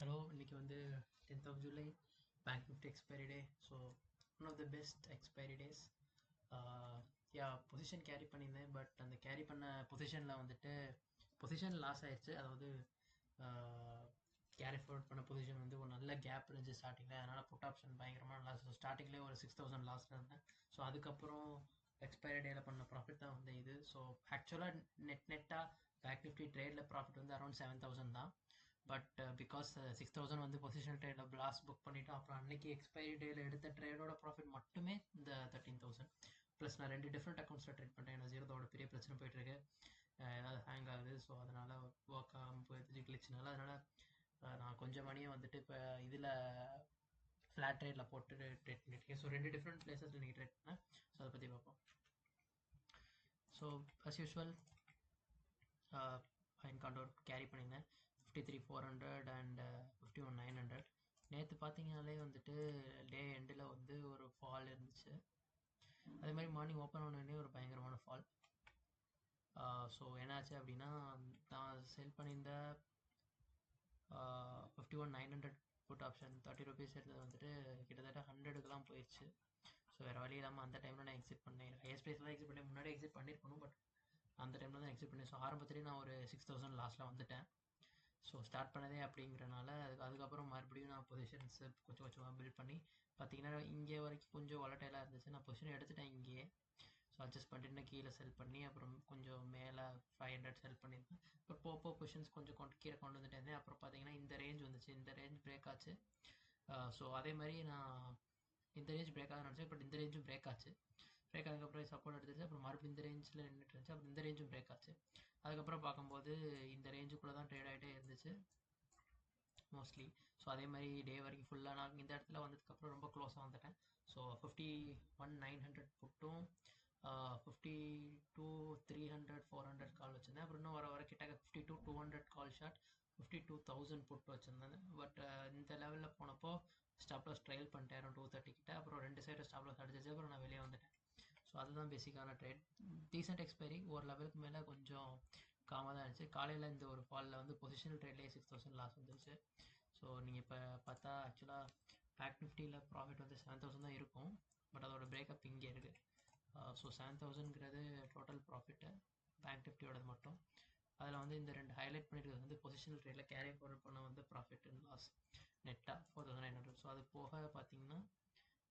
Hello, இன்னைக்கு வந்து 10th of July Bank Nifty expiry day. So one of the best expiry days. Yeah position carry பண்ணியிருந்தேன். But அந்த carry பண்ண பொசிஷனில் வந்துட்டு பொசிஷன் லாஸ் ஆயிடுச்சு. அதாவது கேரி ஃபார்வர்ட் பண்ண பொசிஷன் வந்து ஒரு நல்ல கேப் இருந்துச்சு ஸ்டார்டிங்கில். அதனால் புட் ஆப்ஷன் பயங்கரமாக லாஸ். ஸோ ஸ்டார்டிங்லேயே ஒரு 6,000 லாஸில் இருந்தேன். ஸோ அதுக்கப்புறம் எக்ஸ்பைரி டேயில் பண்ண ப்ராஃபிட் தான் வந்து இது. ஸோ ஆக்சுவலாக நெட்டாக பேங்க் நிஃப்டி ட்ரேடில் ப்ராஃபிட் வந்து அரௌண்ட் 7,000 தான். பட் பிகாஸ் 6,000 வந்து பொசிஷனல் ட்ரேடில் லாஸ் புக் பண்ணிவிட்டு அப்புறம் அன்னைக்கு எக்ஸ்பைரி டேயில் எடுத்த ட்ரேடோட ப்ராஃபிட் மட்டுமே இந்த 13,000. ப்ளஸ் நான் 2 டிஃப்ரெண்ட் அக்கௌண்ட்ஸில் ட்ரேட் பண்ணுறேன். எனக்கு ஜீரோதோட பெரிய பிரச்சனை போயிட்டுருக்கு. ஏதாவது ஹேங் ஆகுது. ஸோ அதனால் ஒர்க் ஆகாமல் போயிடுச்சு கிளிச்சினால. அதனால் நான் கொஞ்சம் மணியை வந்துட்டு இப்போ இதில் ஃப்ளாட் ட்ரேடில் போட்டு ட்ரேட் பண்ணியிருக்கேன். ஸோ 2 டிஃப்ரெண்ட் பிளேசஸில் இன்றைக்கி ட்ரேட் பண்ணேன். ஸோ அதை பற்றி பார்ப்போம். So as usual encounter carry பண்ணியிருந்தேன் 53,400 அண்ட் 51,900. நேற்று பார்த்தீங்கனாலே வந்துட்டு டே எண்டில் வந்து ஒரு ஃபால் இருந்துச்சு. அதே மாதிரி மார்னிங் ஓப்பன் ஆனோடனே ஒரு பயங்கரமான ஃபால். ஸோ என்னாச்சு அப்படின்னா, நான் செல் பண்ணியிருந்த 51,900 புட் ஆப்ஷன் 30 rupees எடுத்தது வந்துட்டு கிட்டத்தட்ட 100க்குலாம் போயிடுச்சு. ஸோ வேறு வழி இல்லாமல் அந்த டைமில் நான் எக்ஸிட் பண்ணேன். ஹையஸ்ட் ப்ரைஸில் தான் எக்ஸிட் பண்ணேன். முன்னாடி எக்ஸிட் பண்ணியிருக்கணும், பட் அந்த டைமில் தான் எக்ஸிட் பண்ணேன். ஸோ ஆரம்பத்துலேயே நான் ஒரு 6,000 லாஸ்ட்டில் வந்துட்டேன். ஸோ ஸ்டார்ட் பண்ணதே அப்படிங்கிறனால அதுக்கப்புறம் மறுபடியும் நான் பொசிஷன்ஸ் கொஞ்சம் கொஞ்சமாக பில்ட் பண்ணி பார்த்தீங்கன்னா இங்கே வரைக்கும் கொஞ்சம் வாலட்டைலாக இருந்துச்சு. நான் பொசிஷன் எடுத்துட்டேன் இங்கேயே. ஸோ அட்ஜஸ்ட் பண்ணிட்டு கீழே செல் பண்ணி அப்புறம் கொஞ்சம் மேலே 500 செல் பண்ணியிருந்தேன். அப்புறம் போப்போ பொசிஷன்ஸ் கொஞ்சம் கீழே கொண்டு வந்துட்டே இருந்தேன். அப்புறம் பார்த்தீங்கன்னா இந்த ரேஞ்ச் வந்துச்சு. இந்த ரேஞ்ச் பிரேக் ஆச்சு. ஸோ அதே மாதிரி நான் இந்த ரேஞ்ச் பிரேக் ஆக நினச்சேன். பட் இந்த ரேஞ்சும் பிரேக் ஆச்சு. பிரேக் ஆனதுக்கப்புறம் சப்போர்ட் எடுத்துச்சு. அப்புறம் மறுபடியும் இந்த ரேஞ்சில் நின்றுட்டு இருந்துச்சு. அப்புறம் இந்த ரேஞ்சும் பிரேக் ஆச்சு. அதுக்கப்புறம் பார்க்கும்போது இந்த ரேஞ்சுக்குள்ளே தான் ட்ரேட் ஆகிட்டே இருந்துச்சு மோஸ்ட்லி. ஸோ அதே மாதிரி டே வரைக்கும் ஃபுல்லாக நான் இந்த இடத்துல வந்ததுக்கப்புறம் ரொம்ப க்ளோஸாக வந்துட்டேன். ஸோ 51,900 புட்டும் 52,300 400 கால் வச்சுருந்தேன். அப்புறம் இன்னும் வர கிட்டக்க 52,200 கால் ஷாட் 52,000 புட் வச்சுருந்தேன். பட் இந்த லெவலில் போனப்போ ஸ்டாப் லாஸ் ட்ரையல் பண்ணிட்டேன் 230 கிட்ட. அப்புறம் 2 சைடு ஸ்டாப் லாஸ் அடிச்சிச்சு. அப்புறம் நான் வெளியே வந்துட்டேன். ஸோ அதுதான் பேசிக்கான ட்ரேட். Decent expiry. ஒரு லெவலுக்கு மேலே கொஞ்சம் காமாக தான் இருந்துச்சு. காலையில் இந்த ஒரு ஃபாலில் வந்து பொசிஷனல் ட்ரேட்லேயே 6,000 லாஸ் வந்துருச்சு. ஸோ நீங்கள் இப்போ பார்த்தா ஆக்சுவலாக பேங்க் நிஃப்டியில் ப்ராஃபிட் வந்து 7,000 தான் இருக்கும். பட் அதோட பிரேக்கப் இங்கே இருக்குது. ஸோ 7,000ங்கிறது டோட்டல் ப்ராஃபிட்டு பேங்க் நிஃப்டியோடது மட்டும். அதில் வந்து இந்த 2 ஹைலைட் பண்ணியிருக்கிறது வந்து பொசிஷனல் ட்ரேடில் கேரி ஃபார்வர்ட் பண்ண வந்து ப்ராஃபிட் அண்ட் லாஸ் நெட்டாக 4,900. ஸோ அது போக பார்த்தீங்கன்னா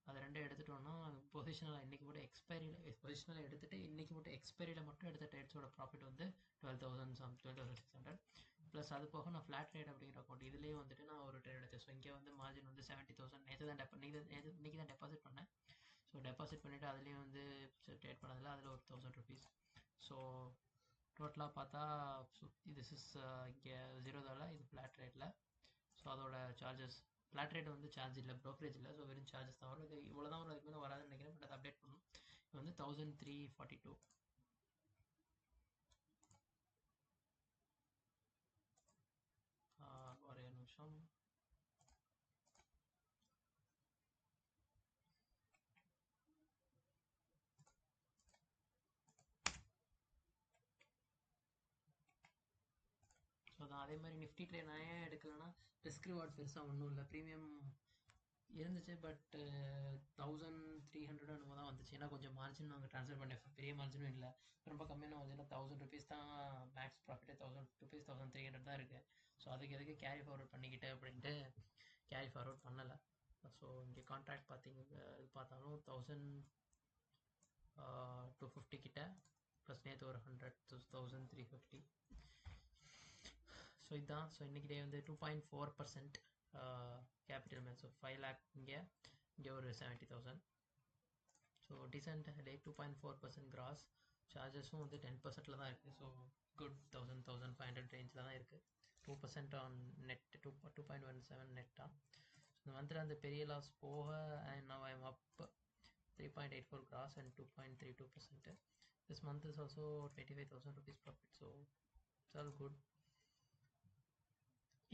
அது 2 எடுத்துட்டோம்னா பொசிஷனில் இன்றைக்கி மட்டும் பொசிஷனில் எடுத்துகிட்டு இன்றைக்கி மட்டும் எக்ஸ்பைரியில் மட்டும் எடுத்த ட்ரேட்ஸோட ப்ராஃபிட் வந்து 12,600. ப்ளஸ் அது போக நான் ஃப்ளாட் ட்ரேட் அப்படிங்கிற அக்கௌண்ட் இதுலேயே வந்துட்டு நான் ஒரு ட்ரேட் எடுத்தேன். ஸோ இங்கே வந்து மார்ஜின் வந்து 70,000 நேற்று தான் இன்றைக்கி தான் டெபாசிட் பண்ணேன். ஸோ டெபாசிட் பண்ணிவிட்டு அதுலேயும் வந்து ட்ரேட் பண்ணதில் அதில் ஒரு 1,000 rupees. ஸோ டோட்டலாக பார்த்தா திஸ் இஸ் இங்கே ஜீரோதாவில் இது ஃப்ளாட் ரேட்டில். ஸோ அதோட சார்ஜஸ் ஃப்ளாட் ரேட் வந்து சார்ஜ் இல்லை, ப்ரோக்கரேஜ் இல்லை. ஸோ வெறும் சார்ஜஸ் தான் வரும். இது இவ்வளோ தான் வரும், அதுக்கு மேலே வராதுன்னு நினைக்கிறேன். பட் அதை அப்டேட் பண்ணணும். இது வந்து 1,342. ஒரே நிமிஷம். ஸோ அதான் அதே மாதிரி நிஃப்டி ட்ரேட் நான் ஏன் எடுக்கலைன்னா ரிஸ்க் ரிவார்ட் பெருசாக ஒன்றும் இல்லை. ப்ரீமியம் இருந்துச்சு, பட் 1,300 என்னமோ தான் வந்துச்சு. ஏன்னா கொஞ்சம் மார்ஜின் நாங்கள் ட்ரான்ஸ்ஃபர் பண்ணேன். பெரிய மார்ஜினும் இல்லை, ரொம்ப கம்மியான மார்ஜின். 1,000 rupees தான் மேக்ஸ் ப்ராஃபிட்டே. 1,000 rupees 1,300 தான் இருக்குது. ஸோ அதுக்கு எதுக்கு கேரி ஃபார்வர்ட் பண்ணிக்கிட்டு அப்படின்ட்டு கேரி ஃபார்வர்ட் பண்ணலை. ஸோ இங்கே கான்ட்ராக்ட் பார்த்தாலும் 1,250 கிட்ட ப்ளஸ் நேற்று ஒரு 100 1,350. ஸோ இதுதான். ஸோ இன்றைக்கி டே வந்து 2.4% கேபிட்டல் மேன். ஸோ 5 lakh இங்கே ஒரு 70,000. ஸோ டீசென்ட் டே. 2.4% கிராஸ். சார்ஜஸும் வந்து 10%ல் தான் இருக்குது. ஸோ குட் 1,500 ரேஞ்சில் தான் இருக்குது. 2% ஆன் நெட் 2.17 நெட்டாக. ஸோ இந்த மந்தில் அந்த பெரிய லாஸ் போக and now I'm up 3.84 cross and 2.32%. This month is also 25,000 rupees profit. So it's all good.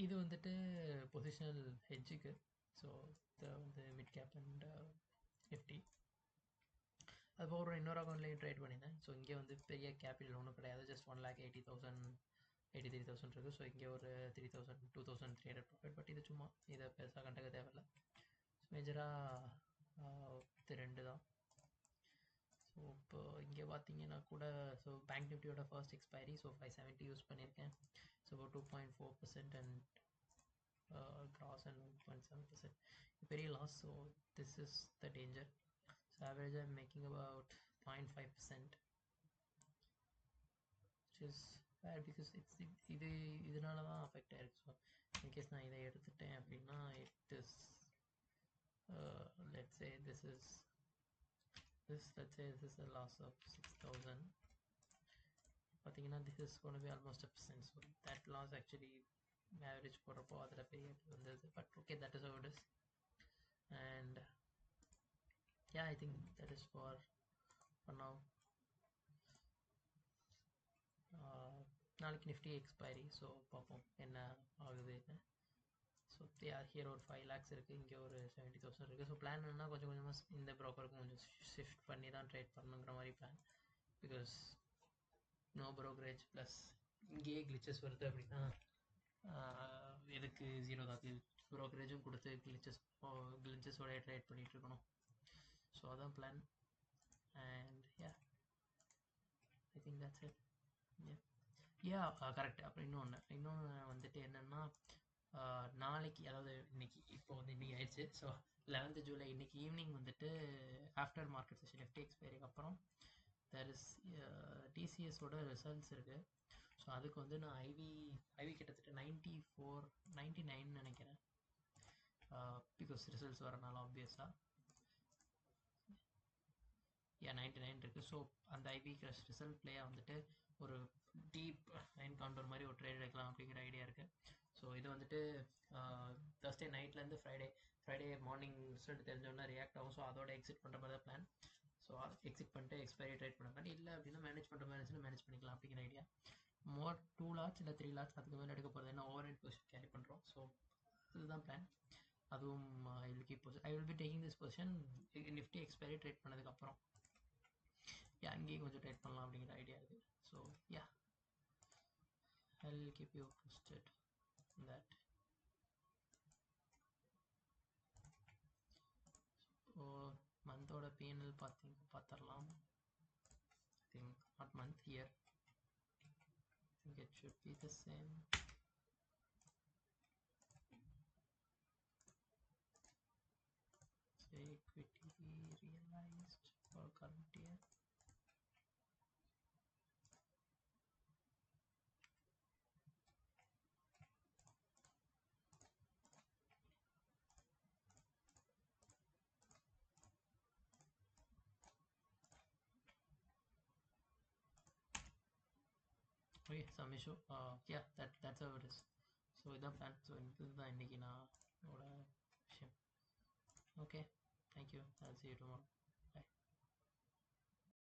இது வந்துட்டு பொசிஷனல் ஹெட்ஜுக்கு. ஸோ இதை வந்து மிட் கேப் அண்ட் நிஃப்டி. அதுபோக இன்னொரு அக்கௌண்ட்லேயும் ட்ரேட் பண்ணியிருந்தேன். ஸோ இங்கே வந்து பெரிய கேபிட்டல் ஒன்றும் கிடையாது. ஜஸ்ட் 1,80,000 83,000 இருக்குது. ஸோ இங்கே ஒரு 3,000 2,300 ப்ராஃபிட். பட் இது சும்மா இதை பெருசாக கண்டுக்க தேவையில்லை. மேஜராக இது ரெண்டு தான். ஸோ இப்போ இங்கே பார்த்தீங்கன்னா கூட ஸோ பேங்க் நிஃப்டியோட ஃபர்ஸ்ட் எக்ஸ்பைரி ஸோ 570 யூஸ் பண்ணியிருக்கேன். ஸோ 2.4% அண்ட் கிராஸ் அண்ட் 1.7% பெரிய loss. So this is the danger. So average I'm making about 0.5%, which is bad because இதனால தான் அஃபெக்ட் ஆயிருக்கு. ஸோ இன்கேஸ் நான் இதை எடுத்துட்டேன் அப்படின்னா it is let's say this is a loss of 6,000. பார்த்தீங்கன்னா this is going to be almost a percent. So that loss actually average போடுறப்போ அதில் பெரிய வந்தது. But okay, that is how it is. And yeah, I think that is for now. நாளைக்கு Nifty expiry. So பார்ப்போம் என்ன ஆகுதுன்னு. So here ஒரு 5 lakhs இருக்குது, இங்கே ஒரு 70,000 இருக்குது. ஸோ பிளான் என்னன்னா கொஞ்சம் கொஞ்சமாக இந்த ப்ரோக்கருக்கு கொஞ்சம் ஷிஃப்ட் பண்ணி தான் ட்ரேட் பண்ணணுங்கிற மாதிரி plan. Because no brokerage plus இங்கேயே கிளிச்சஸ் வருது அப்படின்னா எதுக்கு ஜீரோ தான் ப்ரோக்கரேஜும் கொடுத்து கிளிச்சஸோட ட்ரேட் பண்ணிகிட்டு இருக்கணும். ஸோ அதான் plan. And I think that's it. Correct. அப்புறம் இன்னொன்று வந்துட்டு என்னென்னா நாளைக்கு, அதாவது இப்போ இன்னைக்கு ஆயிடுச்சு. ஸோ 11th July இன்னைக்கு ஈவினிங் வந்துட்டு ஆஃப்டர் மார்க்கெட் செஷன் நிஃப்டி எக்ஸ்பைரிக்கு அப்புறம் தேர் இஸ் டிசிஎஸோட ரிசல்ட்ஸ் இருக்குது. ஸோ அதுக்கு வந்து நான் ஐவி கிட்டத்தட்ட 99 நினைக்கிறேன். பிகாஸ் ரிசல்ட்ஸ் வரனால ஆப்வியஸாக 99 இருக்குது. ஸோ அந்த ஐவி ரிசல்ட் பிளேயாக வந்துட்டு ஒரு டீப் லைன் கவுண்டர் மாதிரி ஒரு ட்ரேட் எடுக்கலாம் அப்படிங்கிற ஐடியா இருக்குது. ஸோ இது வந்துட்டு Thursday நைட்லேருந்து ஃப்ரைடே மார்னிங் ரிசல்ட் தெரிஞ்சோன்னா ரியாக்ட் ஆகும். ஸோ அதோட எக்ஸிட் பண்ணுற மாதிரி தான் பிளான். ஸோ எக்ஸிட் பண்ணிட்டு எக்ஸ்பைரி ட்ரேட் பண்ண மாதிரி, இல்லை அப்படின்னா மேனேஜ் பண்ணுற மாதிரி இருந்துச்சுன்னா மேனேஜ் பண்ணிக்கலாம் அப்படிங்கிற ஐடியா. மோர் 2 lakhs இல்லை 3 lakhs அதுக்கு மேலே எடுக்க போகிறது, ஏன்னா ஓவர் நைட் பொசிஷன் கேரி பண்ணுறோம். ஸோ இதுதான் பிளான். அதுவும் I will be taking this position Nifty expiry trade பண்ணதுக்கப்புறம் அங்கேயும் கொஞ்சம் ட்ரேட் பண்ணலாம் அப்படிங்கிற ஐடியா இருக்குது. So I'll keep you posted on that. So மந்தோட பிஎன்எல் பார்த்துடலாம். I think not month, year. I think it should be the same. So equity realized for current year. Okay, some issue. That's how it is. So இதான் plan. So இதுதான் இன்னைக்கு நான் விஷயம். Okay, thank you. I'll see you tomorrow.